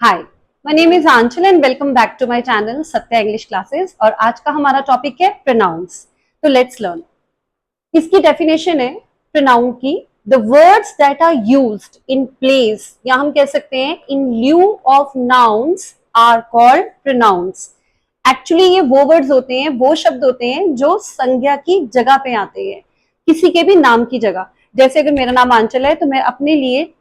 Hi, my name is Aanchal and welcome back to my channel Satya English classes. और आज का हमारा टॉपिक है प्रोनाउंस। तो लेट्स लर्न। इसकी डेफिनेशन है प्रोनाउन की, the words that are used in place, या हम कह सकते हैं in lieu of nouns, are called pronouns. Actually ये वो वर्ड्स होते हैं, वो शब्द होते हैं जो संज्ञा की जगह पे आते हैं, किसी के भी नाम की जगह। जैसे अगर मेरा नाम आंचल है तो मैं अपने लिए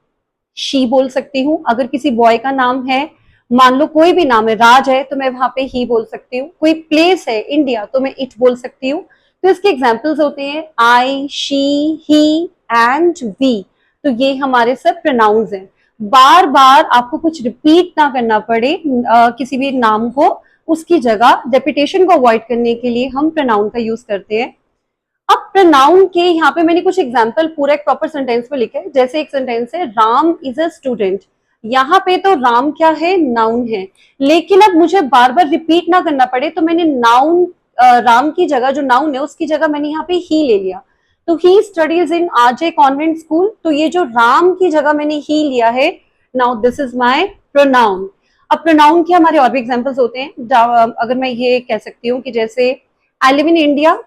शी बोल सकती हूँ। अगर किसी बॉय का नाम है, मान लो कोई भी नाम है, राज है, तो मैं वहां पे ही बोल सकती हूँ। कोई प्लेस है इंडिया तो मैं इट बोल सकती हूँ। तो इसके एग्जाम्पल्स होते हैं आई, शी, ही एंड वी। तो ये हमारे सब प्रोनाउंस हैं। बार बार आपको कुछ रिपीट ना करना पड़े किसी भी नाम को, उसकी जगह रेपिटेशन को अवॉइड करने के लिए हम प्रोनाउन का यूज करते हैं। अब प्रोनाउन के यहाँ पे मैंने कुछ एग्जांपल पूरा एक प्रॉपर सेंटेंस में लिखा है। जैसे एक सेंटेंस है राम इज अ स्टूडेंट। यहाँ पे तो राम क्या है, नाउन है। लेकिन अब मुझे बार बार रिपीट ना करना पड़े तो मैंने नाउन, राम की जगह जो नाउन है उसकी जगह मैंने यहाँ पे ही ले लिया। तो he studies in RJ convent school. तो ये जो राम की जगह मैंने ही लिया है, now this is my pronoun. अब प्रोनाउन के हमारे और भी एग्जाम्पल्स होते हैं। अगर मैं ये कह सकती हूँ कि जैसे I live in India,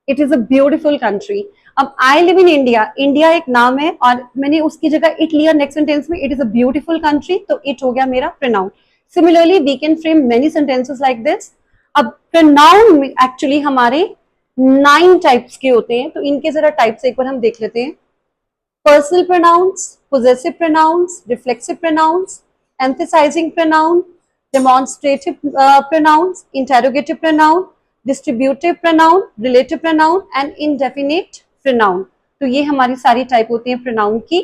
it is a beautiful country. अब I live in India, India एक नाम है और मैंने उसकी जगह इट लिया नेक्स्ट सेंटेंस में, it is a beautiful country, तो इट हो गया मेरा pronoun. Similarly we can frame many sentences like this. अब प्रोनाउन एक्चुअली हमारे 9 टाइप्स के होते हैं, तो इनके जरा टाइप्स एक बार हम देख लेते हैं। Personal pronouns, possessive pronouns, reflexive pronouns, emphasising pronoun, demonstrative pronouns, interrogative pronoun, distributive pronoun, relative pronoun and indefinite pronoun. तो ये हमारी सारी टाइप होती है प्रोनाउन की।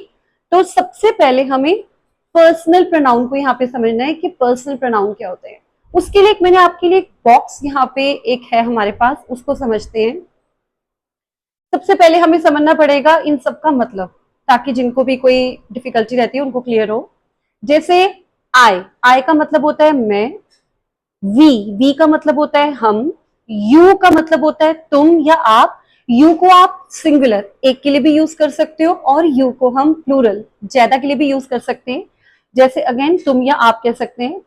तो सबसे पहले हमें पर्सनल प्रोनाउन को यहाँ पे समझना है कि पर्सनल प्रोनाउन क्या होते हैं। उसके लिए मैंने आपके लिए एक बॉक्स यहाँ पे एक है हमारे पास, उसको समझते हैं। सबसे पहले हमें समझना पड़ेगा इन सब का मतलब, ताकि जिनको भी कोई डिफिकल्टी रहती है उनको क्लियर हो। जैसे आई, आई का मतलब होता है मैं। वी, वी का मतलब होता है हम। यू का मतलब होता है तुम या आप। यू को आप सिंगुलर एक के लिए भी यूज कर सकते हो और यू को हम प्लूरल ज्यादा के लिए भी यूज कर सकते हैं। जैसे अगेन तुम या आप कह सकते हैं।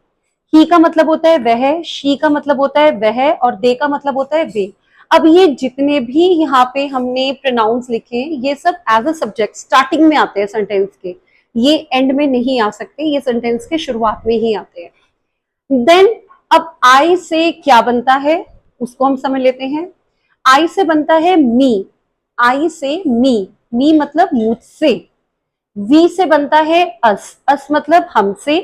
ही का मतलब होता है वह, शी का मतलब होता है वह और दे का मतलब होता है वे। अब ये जितने भी यहाँ पे हमने प्रोनाउंस लिखे ये सब एज अ सब्जेक्ट स्टार्टिंग में आते हैं सेंटेंस के, ये एंड में नहीं आ सकते, ये सेंटेंस के शुरुआत में ही आते हैं। देन अब आई से क्या बनता है उसको हम समझ लेते हैं। आई से बनता है मी, आई से मी मतलब मुझसे। वी से बनता है अस, अस मतलब हमसे।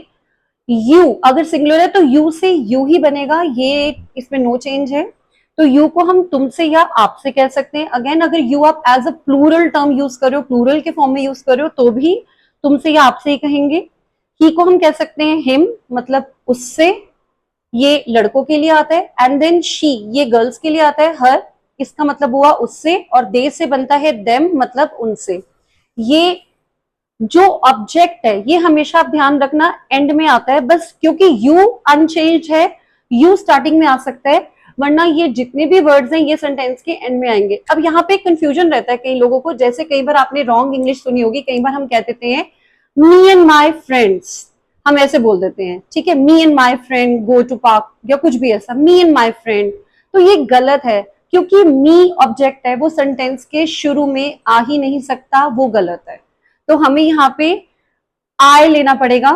यू अगर सिंगुलर है तो यू से यू ही बनेगा, ये इसमें नो चेंज है। तो यू को हम तुमसे या आपसे कह सकते हैं। अगेन अगर यू आप as a plural term use करो, प्लूरल के फॉर्म में यूज करो तो भी तुमसे या आपसे ही कहेंगे। ही को हम कह सकते हैं हिम, मतलब उससे, ये लड़कों के लिए आता है। एंड देन शी, ये गर्ल्स के लिए आता है, हर, इसका मतलब हुआ उससे। और दे से बनता है देम, मतलब उनसे। ये जो ऑब्जेक्ट है ये हमेशा आप ध्यान रखना एंड में आता है, बस क्योंकि यू अनचेंज है, यू स्टार्टिंग में आ सकता है, वरना ये जितने भी वर्ड्स हैं ये सेंटेंस के एंड में आएंगे। अब यहाँ पे कंफ्यूजन रहता है कई लोगों को, जैसे कई बार आपने रॉन्ग इंग्लिश सुनी होगी, कई बार हम कह देते हैं मी एंड माई फ्रेंड्स, हम ऐसे बोल देते हैं, ठीक है, me and my friend go to park या कुछ भी ऐसा, मी एंड माई फ्रेंड। तो ये गलत है, क्योंकि मी ऑब्जेक्ट है, वो सेंटेंस के शुरू में आ ही नहीं सकता, वो गलत है। तो हमें यहाँ पे आई लेना पड़ेगा।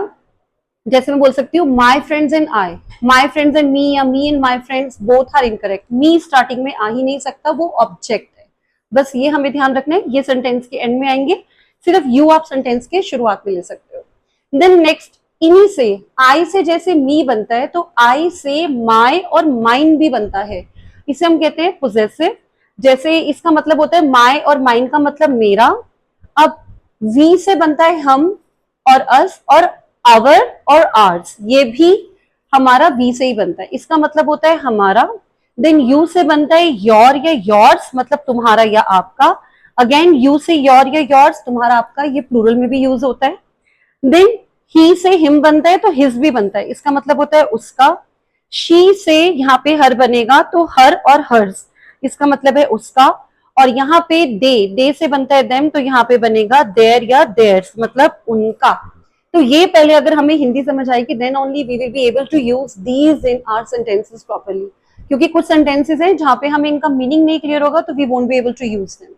जैसे मैं बोल सकती हूँ my friends and I, my friends and me या me and my friends both are incorrect. Me starting में आ ही नहीं सकता, वो ऑब्जेक्ट है, बस ये हमें ध्यान रखना है। ये सेंटेंस के एंड में आएंगे, सिर्फ यू आप सेंटेंस के शुरुआत में ले सकते हो। देन नेक्स्ट, इन्हीं से, आई से जैसे मी बनता है तो आई से माई और माइन भी बनता है, इसे हम कहते हैं पोजेसिव। जैसे इसका मतलब होता है माई और माइन का मतलब मेरा। अब वी से बनता है हम और अस, और आवर और आर्स, ये भी हमारा वी से ही बनता है, इसका मतलब होता है हमारा। देन यू से बनता है योर या योर्स, मतलब तुम्हारा या आपका। अगेन यू से योर या योर्स, तुम्हारा आपका, ये प्लूरल में भी यूज होता है। देन ही से हिम बनता है तो हिज भी बनता है, इसका मतलब होता है उसका। शी से यहाँ पे हर बनेगा तो हर और हर्स, इसका मतलब है उसका। और यहाँ पे दे, दे से बनता है देम, तो यहाँ पे बनेगा देयर या देयर्स, मतलब उनका। तो ये पहले अगर हमें हिंदी समझ आएगी then only we will be able to use these in our sentences properly, क्योंकि कुछ सेंटेंसेस हैं जहां पे हमें इनका मीनिंग नहीं क्लियर होगा तो we won't be able to use them.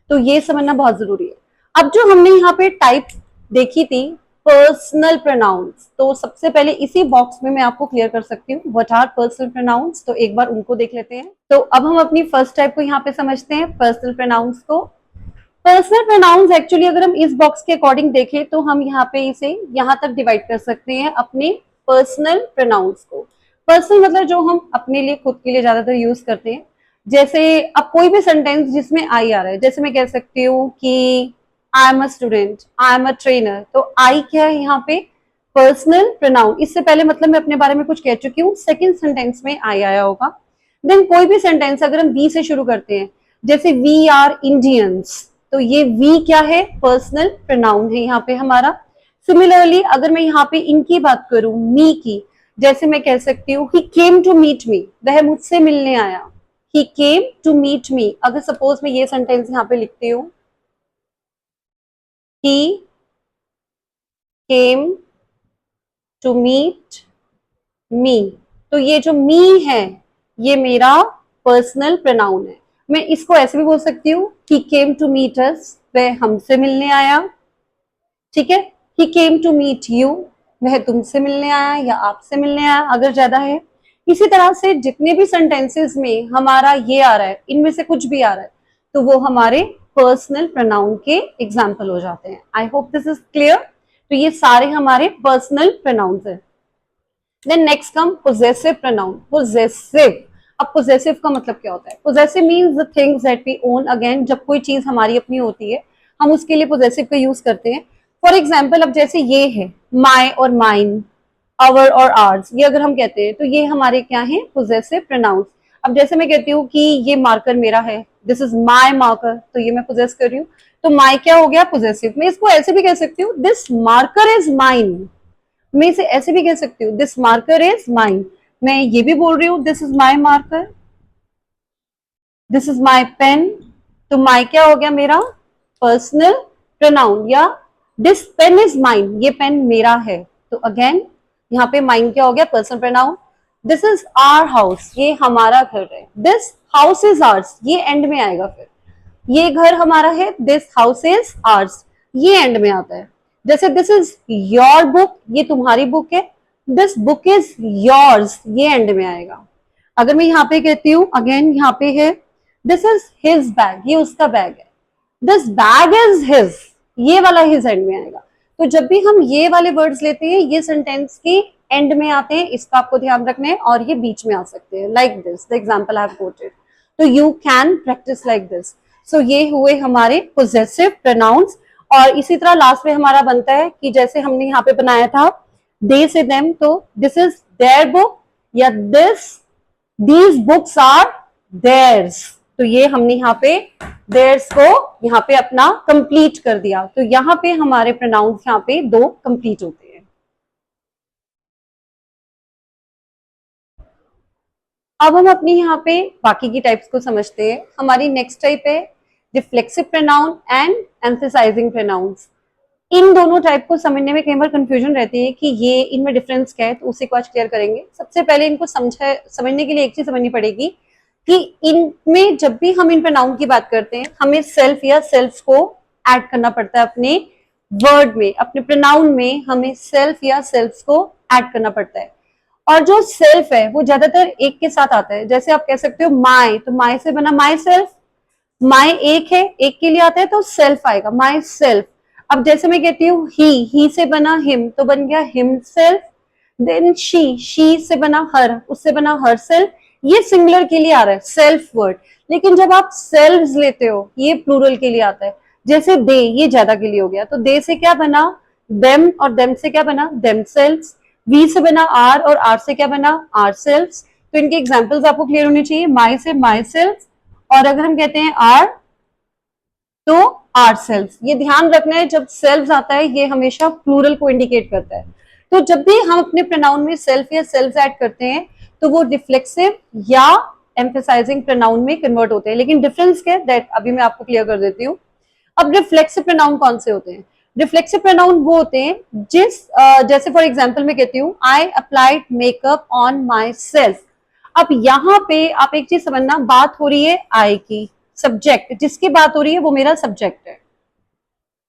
तो ये समझना बहुत जरूरी है। अब जो हमने यहाँ पे टाइप देखी थी पर्सनल प्रोनाउंस, तो सबसे पहले इसी बॉक्स में मैं आपको क्लियर कर सकती हूँ व्हाट आर पर्सनल प्रोनाउंस, तो एक बार उनको देख लेते हैं। तो अब हम अपनी फर्स्ट टाइप को यहाँ पे समझते हैं, पर्सनल प्रोनाउंस को। पर्सनल प्रोनाउंस एक्चुअली अगर हम इस बॉक्स के अकॉर्डिंग देखें तो हम यहाँ पे इसे यहाँ तक डिवाइड कर सकते हैं अपने पर्सनल प्रोनाउंस को। पर्सनल मतलब जो हम अपने लिए खुद के लिए ज्यादातर यूज करते हैं। जैसे अब कोई भी सेंटेंस जिसमें आई आ रहा है, जैसे मैं कह सकती हूँ कि I am a student, I am a trainer, तो आई क्या है यहाँ पे पर्सनल प्रोनाउन। इससे पहले मतलब मैं अपने बारे में कुछ कह चुकी हूँ, सेकंड सेंटेंस में आई आया होगा। देन कोई भी सेंटेंस अगर हम वी से शुरू करते हैं, जैसे वी आर इंडियंस, तो ये वी क्या है पर्सनल प्रोनाउन है यहाँ पे हमारा। सिमिलरली अगर मैं यहाँ पे इनकी बात करूं मी की, जैसे मैं कह सकती हूँ ही केम टू मीट मी, वह मुझसे मिलने आया, ही केम टू मीट मी। अगर सपोज मैं ये सेंटेंस यहाँ पे लिखती हूँ ही केम टू मीट मी, तो ये जो मी है ये मेरा पर्सनल प्रोनाउन है। मैं इसको ऐसे भी बोल सकती हूँ ही केम टू मीट अस, वह हमसे मिलने आया, ठीक है। ही केम टू मीट यू, वह तुमसे मिलने आया या आपसे मिलने आया अगर ज्यादा है। इसी तरह से जितने भी सेंटेंसेस में हमारा ये आ रहा है, इनमें से कुछ भी आ रहा है, तो वो हमारे पर्सनल प्रोनाउन के एग्जाम्पल हो जाते हैं। I hope this is clear. तो ये सारे हमारे पर्सनल प्रोनाउंस है। Then next come possessive pronoun. Possessive, अब पोजेसिव का मतलब क्या होता है? Possessive means the things that we own. Again जब कोई चीज हमारी अपनी होती है हम उसके लिए पोजेसिव का यूज करते हैं। फॉर एग्जाम्पल अब जैसे ये है माई और माइन, आवर और आर्स, ये अगर हम कहते हैं तो ये हमारे क्या है पोजेसिव प्रोनाउंस। अब जैसे मैं कहती हूँ कि ये मार्कर मेरा है, दिस इज माई मार्कर, तो ये मैं पोजेस कर रही हूँ, तो माई क्या हो गया पोजेसिव। मैं इसको ऐसे भी कह सकती हूँ दिस मार्कर इज माइन, मैं इसे ऐसे भी कह सकती हूँ दिस मार्कर इज माइन। मैं ये भी बोल रही हूँ this is my marker, this is my pen, तो माई क्या हो गया मेरा पर्सनल प्रोनाउन। या दिस पेन इज माइन, ये पेन मेरा है, तो अगेन यहाँ पे माइन क्या हो गया personal pronoun. This is our house, ये हमारा घर है, दिस हाउस इज आर्स, ये एंड में आएगा। फिर ये घर हमारा है, दिस हाउस इज आर्स, ये एंड में आता है। जैसे दिस इज योर बुक, ये तुम्हारी बुक है, दिस बुक इज योर्स, ये एंड में आएगा। अगर मैं यहाँ पे कहती हूँ अगेन यहाँ पे है दिस इज हिज बैग, ये उसका बैग है, दिस बैग इज हिज, ये वाला हिज एंड में आएगा। तो जब भी हम ये वाले वर्ड्स लेते हैं ये सेंटेंस के एंड में आते हैं, इसका आपको ध्यान रखना है, और ये बीच में आ सकते हैं like this the example I have quoted, तो you can practice like this. So ये हुए हमारे पोजेसिव प्रोनाउंस। और इसी तरह लास्ट में हमारा बनता है कि जैसे हमने यहाँ पे बनाया था दे से देम, तो दिस इज देयर बुक या दीज बुक्स आर देयर्स, तो ये हमने यहाँ पे देयर्स को यहाँ पे अपना कंप्लीट कर दिया। तो यहाँ पे हमारे प्रोनाउंस यहाँ पे दो कंप्लीट होते हैं। अब हम अपनी यहाँ पे बाकी की टाइप्स को समझते हैं। हमारी नेक्स्ट टाइप है reflexive pronoun and emphasizing pronouns. इन दोनों टाइप को समझने में कई बार कंफ्यूजन रहती है कि ये इनमें डिफरेंस क्या है, तो उसे को आज क्लियर करेंगे। सबसे पहले इनको समझने के लिए एक चीज समझनी पड़ेगी कि इनमें जब भी हम इन प्रोनाउन की बात करते हैं हमें सेल्फ या सेल्फ को ऐड करना पड़ता है अपने वर्ड में, अपने प्रोनाउन में हमें सेल्फ या सेल्फ को ऐड करना पड़ता है। और जो सेल्फ है वो ज्यादातर एक के साथ आता है। जैसे आप कह सकते हो माई, तो माई से बना माई सेल्फ, माई एक है, एक के लिए आता है तो सेल्फ आएगा माई सेल्फ। अब जैसे मैं कहती हूँ ही से बना हिम, तो बन गया हिम सेल्फ। देन शी से बना हर, उससे बना हर सेल्फ, ये सिंगुलर के लिए आ रहा है सेल्फ वर्ड। लेकिन जब आप सेल्व्स लेते हो ये प्लूरल के लिए आता है। जैसे दे, ये ज्यादा के लिए हो गया, तो दे से क्या बना देम, और देम से क्या बना देम सेल्व्स। वी से बना आर, और आर से क्या बना आर सेल्व्स। तो इनके एग्जाम्पल्स आपको क्लियर होने चाहिए। माई से माई सेल्व्स, और अगर हम कहते हैं आर तो आर सेल्व्स। ये ध्यान रखना है जब सेल्व्स आता है ये हमेशा प्लूरल को इंडिकेट करता है। तो जब भी हम अपने प्रोनाउन में सेल्फ या सेल्व्स ऐड करते हैं तो वो रिफ्लेक्सिव या एम्फेसाइजिंग प्रोनाउन में कन्वर्ट होते हैं। लेकिन डिफरेंस क्या है दैट अभी मैं आपको क्लियर कर देती हूँ। अब रिफ्लेक्सिव प्रोनाउन कौन से होते हैं? रिफ्लेक्सिव प्रोनाउन वो होते हैं जैसे फॉर एग्जाम्पल मैं कहती हूँ I applied makeup on my self. अब यहाँ पे आप एक चीज समझना, बात हो रही है आई की, सब्जेक्ट जिसकी बात हो रही है वो मेरा सब्जेक्ट है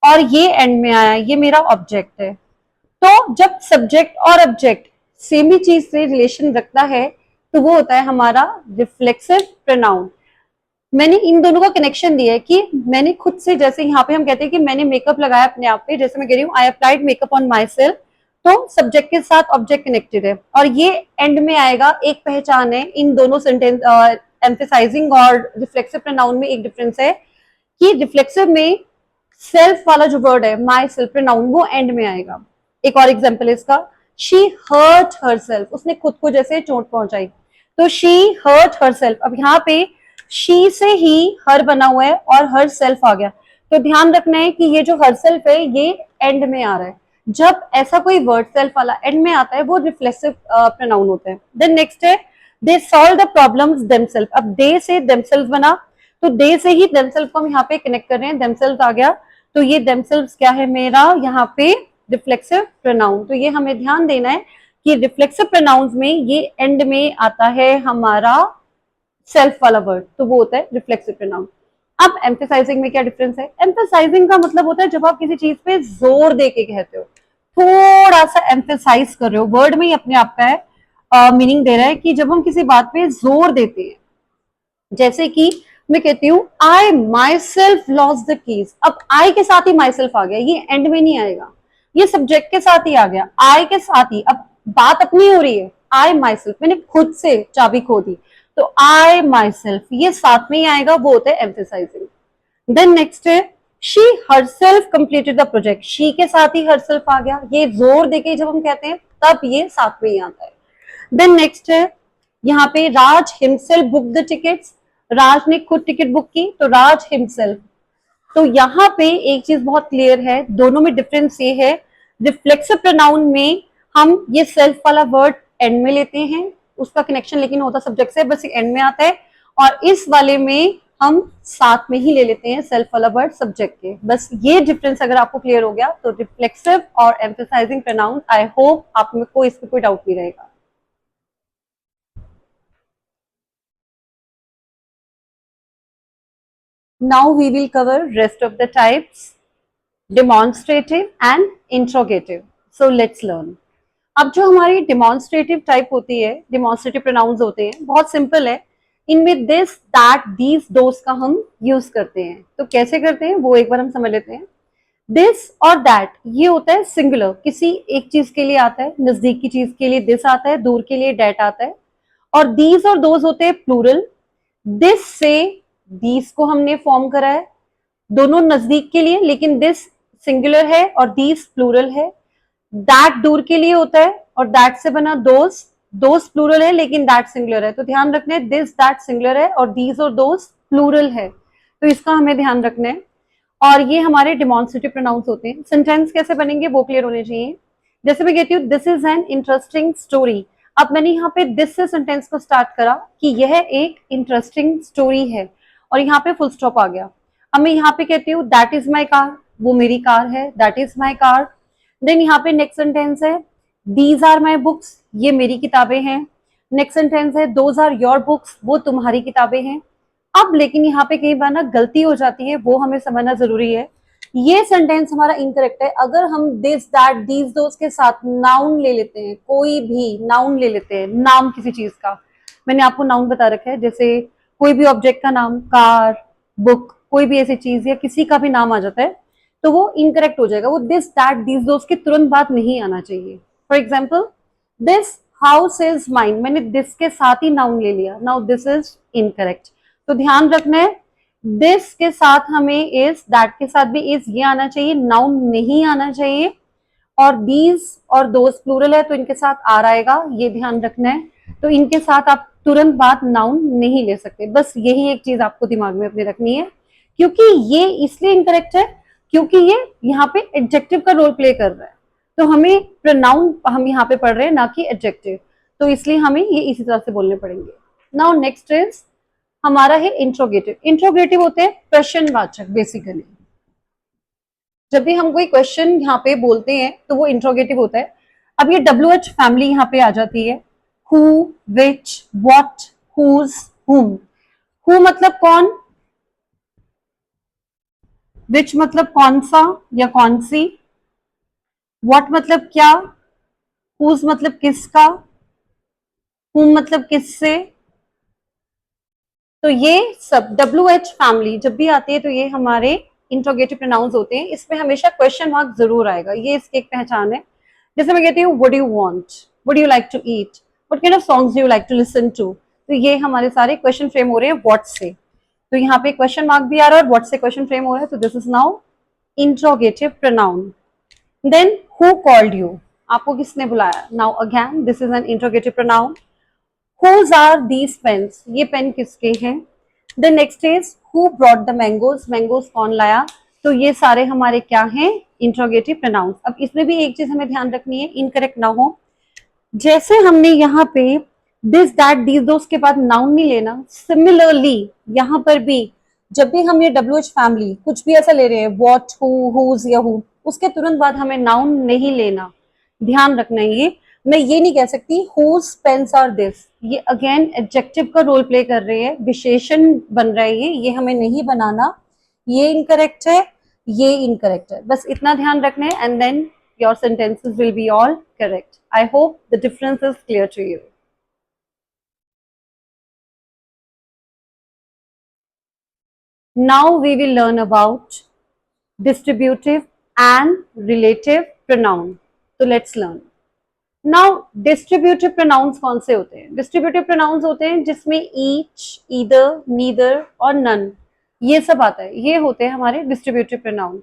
और ये एंड में आया, ये मेरा ऑब्जेक्ट है। तो जब सब्जेक्ट और ऑब्जेक्ट सेम ही चीज से रिलेशन रखता है तो वो होता है हमारा रिफ्लेक्सिव प्रोनाउन। मैंने इन दोनों का कनेक्शन दिया है कि मैंने खुद से, जैसे यहाँ पे हम कहते हैं कि मैंने मेकअप लगाया अपने आप पे, जैसे मैं कह रही हूँ I applied makeup on my self, तो सब्जेक्ट के साथ ऑब्जेक्ट कनेक्टेड है और ये एंड में आएगा। एक पहचान है इन दोनों सेंटेंस, एम्फेसाइजिंग और रिफ्लेक्सिव प्रोनाउन में एक डिफरेंस है कि रिफ्लेक्सिव में सेल्फ वाला जो वर्ड है माई सेल्फ प्रोनाउन वो एंड में आएगा। एक और एग्जांपल है इसका, शी हर्ट हरसेल्फ, उसने खुद को जैसे चोट पहुंचाई, तो शी हर्ट हरसेल्फ। अब यहाँ पे शी से ही हर बना हुआ है और हर सेल्फ आ गया, तो ध्यान रखना है कि ये जो हर सेल्फ है ये एंड में आ रहा है। जब ऐसा कोई वर्ड सेल्फ वाला एंड में आता है वो रिफ्लेक्सिव प्रोनाउन होता है। देन नेक्स्ट है they solve the problems themself. अब दे से देमसेल्फ बना, तो दे से ही देमसेल्फ को हम यहाँ पे कनेक्ट कर रहे हैं, देमसेल्फ आ गया, तो ये देमसेल्फ क्या है मेरा यहाँ पे रिफ्लेक्सिव प्रोनाउन। तो ये हमें ध्यान देना है कि रिफ्लेक्सिव प्रोनाउंस में ये एंड में आता है हमारा सेल्फ वाला वर्ड, तो वो होता है रिफ्लेक्सिव प्रोनाउन। अब एम्फेसाइजिंग में क्या डिफरेंस है? एम्फेसाइजिंग का मतलब होता है जब आप किसी चीज पे जोर दे के कहते हो, थोड़ा सा एम्फेसाइज कर रहे हो, वर्ड में ही अपने आप का है मीनिंग दे रहा है कि जब हम किसी बात पे जोर देते हैं, जैसे कि मैं कहती हूँ I myself lost the keys. अब आई के साथ ही माई सेल्फ आ गया, ये एंड में नहीं आएगा, ये सब्जेक्ट के साथ ही आ गया, आई के साथ ही। अब बात अपनी हो रही है, आई माई सेल्फ, मैंने खुद से चाबी खो दी, तो आई माई सेल्फ ये साथ में ही आएगा, वो होता है एम्फेसाइजिंग। देन नेक्स्ट है she herself completed the project, she के साथ ही हरसेल्फ आ गया, ये जोर देके जब हम कहते हैं तब ये साथ में ही आता है। देन नेक्स्ट है यहाँ पे राज हिमसेल्फ बुक द टिकट्स, राज ने खुद टिकट बुक की, तो राज हिमसेल्फ। तो यहाँ पे एक चीज बहुत क्लियर है, दोनों में डिफरेंस ये है, रिफ्लेक्सिव प्रोनाउन में हम ये सेल्फ वाला वर्ड एंड में लेते हैं, उसका कनेक्शन लेकिन होता सब्जेक्ट से, बस एंड में आता है, और इस वाले में हम साथ में ही ले लेते हैं सेल्फ वाला वर्ड सब्जेक्ट के। बस ये डिफरेंस अगर आपको क्लियर हो गया तो रिफ्लेक्सिव और एम्फेसाइजिंग प्रोनाउन, आई होप आप में को इस पे कोई डाउट नहीं रहेगा। Now we will cover rest of the types, demonstrative and interrogative. So let's learn. अब जो हमारी डेमोन्स्ट्रेटिव टाइप होती है, डेमोन्स्ट्रेटिव प्रोनाउंस होते हैं, बहुत सिंपल है, इनमें दिस दैट दीज दोस का हम यूज करते हैं। तो कैसे करते हैं वो एक बार हम समझ लेते हैं। दिस और दैट ये होता है सिंगुलर, किसी एक चीज के लिए आता है, नजदीक की चीज के लिए दिस आता है, दूर के लिए डेट आता है। और दीज और दोज होते हैं प्लूरल, दिस से दीज को हमने फॉर्म करा है, दोनों नजदीक के लिए, लेकिन दिस सिंगुलर है और दीज प्लूरल है। दैट दूर के लिए होता है और दैट से बना दोस, दोस प्लूरल है लेकिन दैट सिंगुलर है, तो ध्यान रखना है दिस दैट सिंगुलर है और दीज और दोस प्लूरल है, तो इसका हमें ध्यान रखना है। और ये हमारे डेमोन्स्ट्रेटिव प्रोनाउंस होते हैं। सेंटेंस कैसे बनेंगे वो क्लियर होने चाहिए। जैसे मैं कहती हूँ this is an interesting story, अब मैंने यहाँ पे दिस से सेंटेंस को स्टार्ट करा कि यह एक इंटरेस्टिंग स्टोरी है और यहाँ पे फुल स्टॉप आ गया। अब मैं यहाँ पे कहती हूँ दैट इज माई कार, वो मेरी कार है, that is my car. Then यहाँ पे नेक्स्ट सेंटेंस है दीज आर माई बुक्स, ये मेरी किताबें हैं। नेक्स्ट सेंटेंस है दोज आर योर बुक्स, वो तुम्हारी किताबें हैं। अब लेकिन यहाँ पे कई बार ना गलती हो जाती है, वो हमें समझना जरूरी है। ये सेंटेंस हमारा इनकरेक्ट है अगर हम दिस दैट दीज दोज के साथ नाउन ले लेते हैं, कोई भी नाउन ले लेते हैं, नाम किसी चीज का। मैंने आपको नाउन बता रखा है, जैसे कोई भी ऑब्जेक्ट का नाम, कार, बुक, कोई भी ऐसी चीज या किसी का भी नाम आ जाता है तो वो इनकरेक्ट हो जाएगा, वो दिस दैट दीज दोज के तुरंत बाद नहीं आना चाहिए। For example this house is mine, मैंने दिस के साथ ही नाउन ले लिया, नाउ दिस इज इनकरेक्ट। तो ध्यान रखना है दिस के साथ हमें इज, दैट के साथ भी इज ये आना चाहिए, नाउन नहीं आना चाहिए। और दीज और दोज प्लूरल है तो इनके साथ आर आएगा, ये ध्यान रखना है। तो इनके साथ आप तुरंत बाद नाउन नहीं ले सकते, बस यही एक चीज आपको दिमाग में अपने रखनी है, क्योंकि ये इसलिए इनकरेक्ट है क्योंकि ये यहाँ पे एडजेक्टिव का रोल प्ले कर रहा है, तो हमें प्रोनाउन हम यहाँ पे पढ़ रहे हैं ना कि एडजेक्टिव, तो इसलिए हमें ये इसी तरह से बोलने पड़ेंगे। नाउ नेक्स्ट इज हमारा है इंट्रोगेटिव। इंट्रोगेटिव होते हैं प्रश्नवाचक बेसिकली। जब भी हम कोई क्वेश्चन यहाँ पे बोलते हैं तो वो इंट्रोगेटिव होता है। अब ये WH फैमिली यहाँ पे आ जाती है, हु, विच, व्हाट, हुज, हुम। हु मतलब कौन, विच मतलब कौन सा या कौन सी, व्हाट मतलब क्या, हुज मतलब किसका, हुम मतलब किससे। तो ये सब WH फैमिली जब भी आती है तो ये हमारे इंट्रोगेटिव प्रोनाउंस होते हैं। इसमें हमेशा क्वेश्चन मार्क जरूर आएगा, ये इसकी एक पहचान है। जैसे मैं कहती हूँ what do you want, what do you like to eat, what kind of songs do you like to listen to. तो ये हमारे सारे क्वेश्चन फ्रेम हो रहे हैं व्हाट से। तो यहाँ पे क्वेश्चन मार्क भी आ रहा है और व्हाट से क्वेश्चन फ्रेम हो रहा है। तो this is now interrogative pronoun. Then who called you, आपको किसने बुलाया। Now again this is an interrogative pronoun. Whose are these pens, ये पेन किसके हैं। The next is who brought the mangoes, mangoes कौन लाया। तो ये सारे हमारे क्या हैं, इंट्रोगेटिव प्रोनाउंस। अब इसमें भी एक चीज हमें ध्यान रखनी है, इनकरेक्ट ना हो। जैसे हमने यहाँ पे दिस दैट दीज दोस के बाद नाउन नहीं लेना, सिमिलरली यहाँ पर भी जब भी हम ये WH फैमिली कुछ भी ऐसा ले रहे हैं, व्हाट, हु, हुज या हु, उसके तुरंत बाद हमें नाउन नहीं लेना, ध्यान रखना है ये। मैं ये नहीं कह सकती हुज पेन्स आर दिस, ये अगेन एडजेक्टिव का रोल प्ले कर रहे हैं, विशेषण बन रहा है ये हमें नहीं बनाना। ये इनकरेक्ट है, ये इनकरेक्ट है, बस इतना ध्यान रखना है and then your sentences will be all correct. I hope the difference is clear to you. Now we will learn about distributive and relative pronoun. So let's learn. Now distributive pronouns कौन से होते हैं। distributive pronouns होते हैं जिसमें each, either, neither और none ये सब आता है, ये होते हैं हमारे distributive pronouns।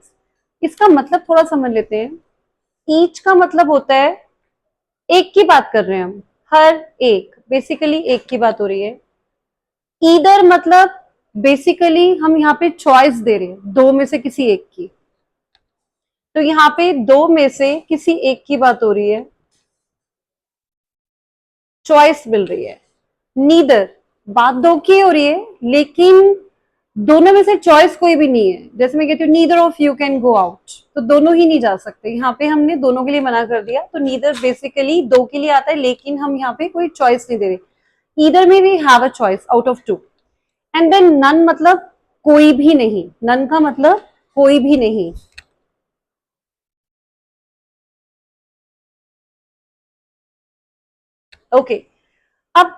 इसका मतलब थोड़ा समझ लेते हैं। each का मतलब होता है एक की बात कर रहे हैं हम, हर एक, बेसिकली एक की बात हो रही है। ईदर मतलब बेसिकली हम यहाँ पे चॉइस दे रहे हैं दो में से किसी एक की, तो यहाँ पे दो में से किसी एक की बात हो रही है, चॉइस मिल रही है। नीदर बात दो की हो रही है लेकिन दोनों में से चॉइस कोई भी नहीं है। जैसे मैं कहती हूँ neither of you can go out, तो दोनों ही नहीं जा सकते, यहाँ पे हमने दोनों के लिए मना कर दिया। तो नीदर बेसिकली दो के लिए आता है लेकिन हम यहाँ पे कोई चॉइस नहीं दे रहे। ईदर में we have a choice out of two. And then none मतलब कोई भी नहीं, नन का मतलब कोई भी नहीं। ओके अब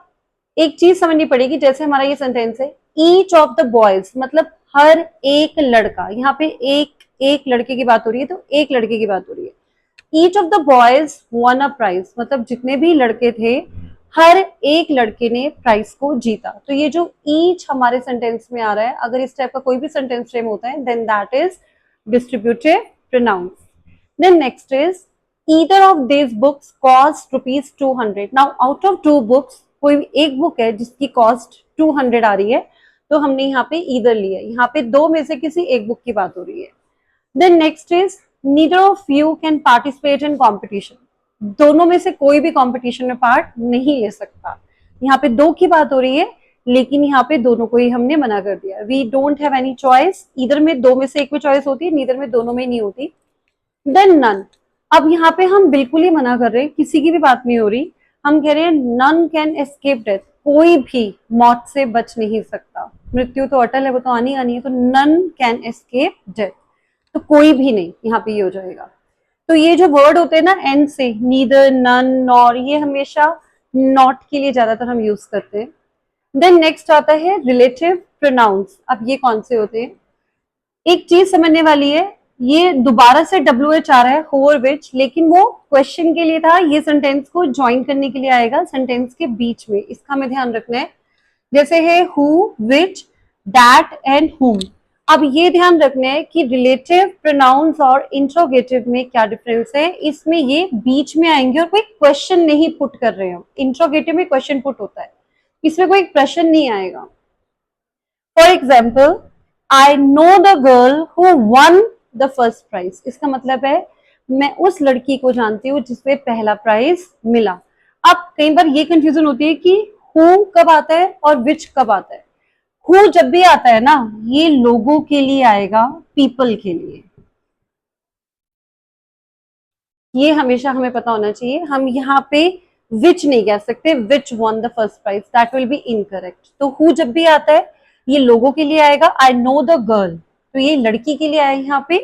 एक चीज समझनी पड़ेगी, जैसे हमारा ये सेंटेंस है ईच ऑफ द बॉयज मतलब हर एक लड़का, यहाँ पे एक एक लड़के की बात हो रही है तो एक लड़के की बात हो रही है। Each of the boys won a prize मतलब जितने भी लड़के थे हर एक लड़के ने प्राइज को जीता। तो ये जो ईच हमारे सेंटेंस में आ रहा है, अगर इस टाइप का कोई भी सेंटेंस फ्रेम होता है then that is distributive pronouns. Then next is either of these books cost rupees 200. Now out of two books कोई एक बुक है जिसकी कॉस्ट 200 आ रही है, तो हमने यहाँ पे ईदर लिया, यहाँ पे दो में से किसी एक बुक की बात हो रही है। Then next is neither of you can participate in competition, दोनों में से कोई भी कॉम्पिटिशन में पार्ट नहीं ले सकता। यहाँ पे दो की बात हो रही है लेकिन यहाँ पे दोनों को ही हमने मना कर दिया। We don't have any choice, either में दो में से एक में चॉइस होती है, नीदर में दोनों में नहीं होती। देन नन, अब यहाँ पे हम बिल्कुल ही मना कर रहे हैं, किसी की भी बात नहीं हो रही, हम कह रहे हैं नन कैन एस्केप डेथ, कोई भी मौत से बच नहीं सकता, मृत्यु तो अटल है, वो तो आनी आनी है। तो नन कैन एस्केप डेथ, तो कोई भी नहीं, यहाँ पे ये हो जाएगा। तो ये जो वर्ड होते हैं ना एन से, नीदर, नन, नॉर, ये हमेशा नॉट के लिए ज्यादातर हम यूज करते हैं। देन नेक्स्ट आता है रिलेटिव प्रोनाउंस। अब ये कौन से होते हैं, एक चीज समझने वाली है, ये दोबारा से WH आ रहा है हु और विच, लेकिन वो क्वेश्चन के लिए था, ये सेंटेंस को ज्वाइन करने के लिए आएगा सेंटेंस के बीच में, इसका हमें ध्यान रखना है। जैसे है हु, विच, दैट एंड हुम। अब ये ध्यान रखना है कि रिलेटिव प्रोनाउंस और इंट्रोगेटिव में क्या डिफरेंस है, इसमें ये बीच में आएंगे और कोई क्वेश्चन नहीं पुट कर रहे हो। इंट्रोगेटिव में क्वेश्चन पुट होता है, इसमें कोई प्रश्न नहीं आएगा। For example I know the girl who won the first prize, इसका मतलब है मैं उस लड़की को जानती हूँ जिसपे पहला प्राइज मिला। अब कई बार ये कंफ्यूजन होती है कि हु कब आता है और विच कब आता है। हु जब भी आता है ना, ये लोगों के लिए आएगा, पीपल के लिए। ये हमेशा हमें पता होना चाहिए। हम यहाँ पे विच नहीं कह सकते, which won the first prize, that will be incorrect. तो हु जब भी आता है ये लोगों के लिए आएगा, आई नो द गर्ल, तो ये लड़की के लिए आया यहाँ पे।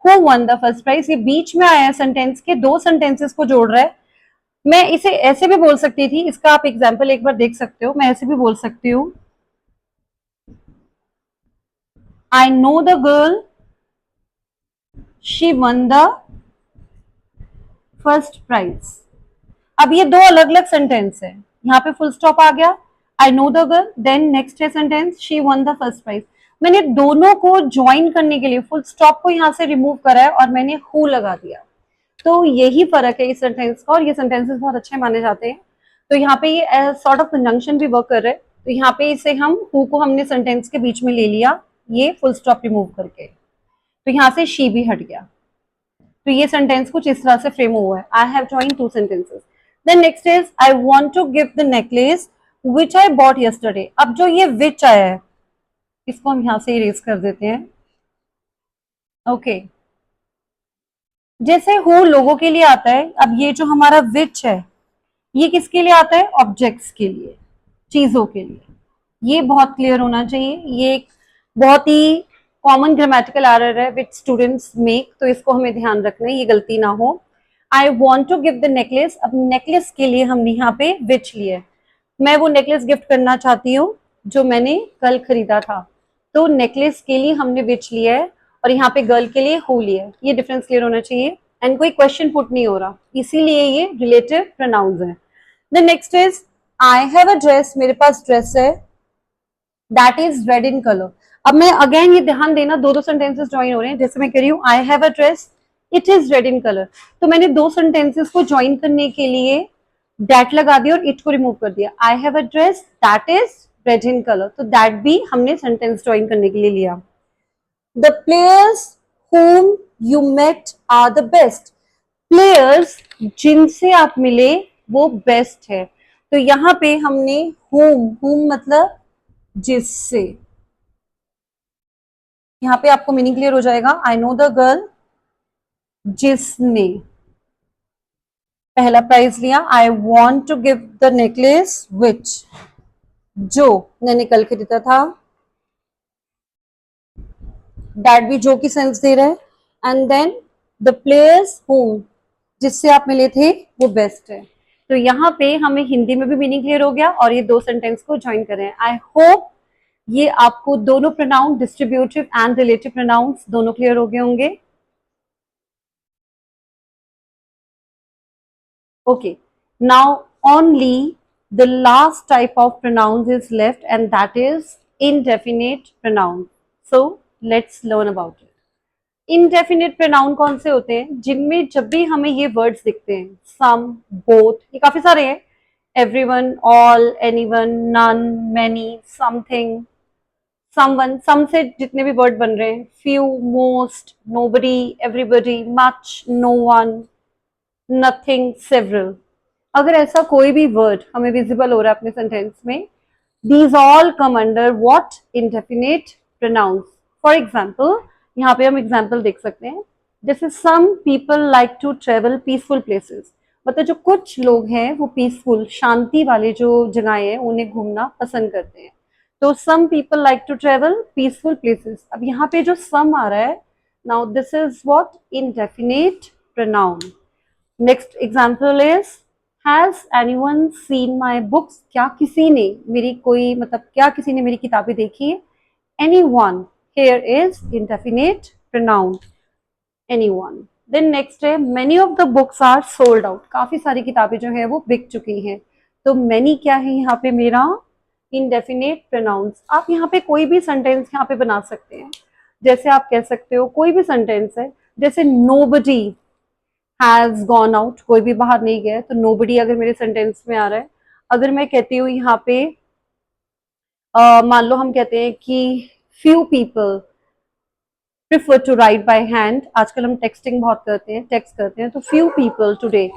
Who won the first prize, ये बीच में आया है सेंटेंस के, दो सेंटेंसेस को जोड़ रहा है। मैं इसे ऐसे भी बोल सकती थी, इसका आप एग्जाम्पल एक बार देख सकते हो। मैं ऐसे भी बोल सकती हूँ, I know the girl, she won the first prize. अब ये दो अलग अलग सेंटेंस है, यहाँ पे फुल स्टॉप आ गया, I know the girl, then next है sentence, she won the first prize. मैंने दोनों को ज्वाइन करने के लिए फुल स्टॉप को यहाँ से रिमूव करा है और मैंने हु लगा दिया। तो यही फर्क है इस सेंटेंस का, और ये सेंटेंसेस बहुत अच्छे माने जाते हैं। तो यहाँ पे ये सॉर्ट ऑफ कंजंक्शन भी वर्क कर रहे हैं। तो यहाँ पे इसे हम हु को हमने सेंटेंस के बीच में ले लिया, ये फुल स्टॉप रिमूव करके, तो यहाँ से शी भी हट गया। तो ये सेंटेंस कुछ इस तरह से फ्रेम हुआ है, I have join two sentences. Then next is, I want to give the necklace which I bought yesterday. अब जो ये विच आया है, इसको हम यहाँ से इरेज कर देते हैं। ओके, जैसे हु लोगों के लिए आता है, अब ये जो हमारा विच है ये किसके लिए आता है? ऑब्जेक्ट्स के लिए, चीजों के लिए। ये बहुत क्लियर होना चाहिए। ये एक बहुत ही कॉमन ग्रामेटिकल एरर है विच स्टूडेंट्स मेक, तो इसको हमें ध्यान रखना है, ये गलती ना हो। I want to give the necklace, अब नेकलेस के लिए हमने यहाँ पे विच लिया है। मैं वो नेकलेस गिफ्ट करना चाहती हूँ जो मैंने कल खरीदा था, तो नेकलेस के लिए हमने विच लिया है, और यहाँ पे गर्ल के लिए हु लिया है। ये डिफरेंस क्लियर होना चाहिए, एंड कोई क्वेश्चन पुट नहीं हो रहा, इसीलिए ये रिलेटिव प्रोनाउंस है। The next is, I have a dress, मेरे पास ड्रेस है, that is red in colour. अब मैं अगेन ये ध्यान देना, दो दो सेंटेंसेस ज्वाइन हो रहे हैं। जैसे मैं कह रही हूँ I have a dress, it is red in colour, तो मैंने दो सेंटेंसेस को ज्वाइन करने के लिए दैट लगा दिया और इट को रिमूव कर दिया। I have a dress that is red in colour, तो दैट भी हमने सेंटेंस ज्वाइन करने के लिए लिया। The players whom you met are the best, players जिनसे आप मिले वो बेस्ट है। तो यहाँ पे हमने whom मतलब जिससे, यहाँ पे आपको मीनिंग क्लियर हो जाएगा। आई नो द गर्ल, जिसने पहला प्राइज लिया। I want to give the necklace which, जो मैंने कल खरीदा था, दैट भी जो की सेंस दे रहा है। And then the players home, जिससे आप मिले थे वो बेस्ट है। तो यहाँ पे हमें हिंदी में भी मीनिंग क्लियर हो गया और ये दो सेंटेंस को ज्वाइन करें। आई होप ये आपको दोनों pronoun, distributive and relative pronouns दोनों क्लियर हो गए होंगे। Okay, now only the last type of pronouns is left, and that is indefinite pronoun. So let's learn about it. Indefinite pronoun कौन से होते हैं? जिनमें जब भी हमें ये words दिखते हैं, some, both, ये काफी सारे हैं, everyone, all, anyone, none, many, something, someone, some से जितने भी word बन रहे हैं, few, most, nobody, everybody, much, no one, nothing, several, अगर ऐसा कोई भी वर्ड हमें विजिबल हो रहा है अपने सेंटेंस में, these all come under what? Indefinite pronouns. For example, यहाँ पे हम एग्जाम्पल देख सकते हैं, जैसे some people like to travel peaceful places, मतलब जो कुछ लोग हैं वो पीसफुल, शांति वाले जो जगहें हैं उन्हें घूमना पसंद करते हैं। तो some people like to travel peaceful places। अब यहाँ पे जो some आ रहा है, now this is what? Indefinite pronoun. Next example is, Has anyone seen my books? क्या किसी ने मेरी कोई, मतलब क्या किसी ने मेरी किताबें देखी है? Anyone here is indefinite pronoun, anyone. Then next है, many of the books are sold out, काफी सारी किताबें जो है वो बिक चुकी हैं। तो many क्या है यहाँ पे? मेरा indefinite pronouns। आप यहाँ पे कोई भी सेंटेंस यहाँ पे बना सकते हैं। जैसे आप कह सकते हो, कोई भी सेंटेंस है, जैसे nobody has gone out, कोई भी बाहर नहीं गया है, तो nobody अगर मेरे सेंटेंस में आ रहा है। अगर मैं कहती हूँ यहाँ पे, मान लो हम कहते हैं कि few people prefer to write by hand, आजकल हम टेक्सटिंग बहुत करते हैं, टेक्स्ट करते हैं, तो few people today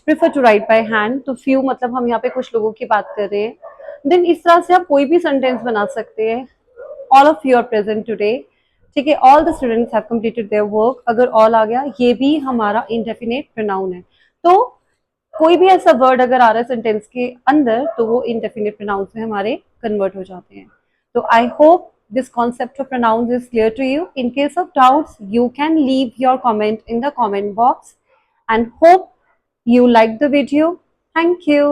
prefer to write by hand, तो few मतलब हम यहाँ पे कुछ लोगों की बात कर रहे हैं। देन इस तरह से आप कोई भी सेंटेंस बना सकते हैं, all of you are present today, ठीक है, all the students have completed their work, अगर ऑल आ गया ये भी हमारा इंडेफिनेट प्रोनाउन है। तो कोई भी ऐसा वर्ड अगर आ रहा है सेंटेंस के अंदर तो वो इंडेफिनेट प्रोनाउंस में हमारे कन्वर्ट हो जाते हैं। तो I hope this concept of pronouns is clear to you. In case of doubts, you can leave your comment in the comment box and hope you like the video. Thank you.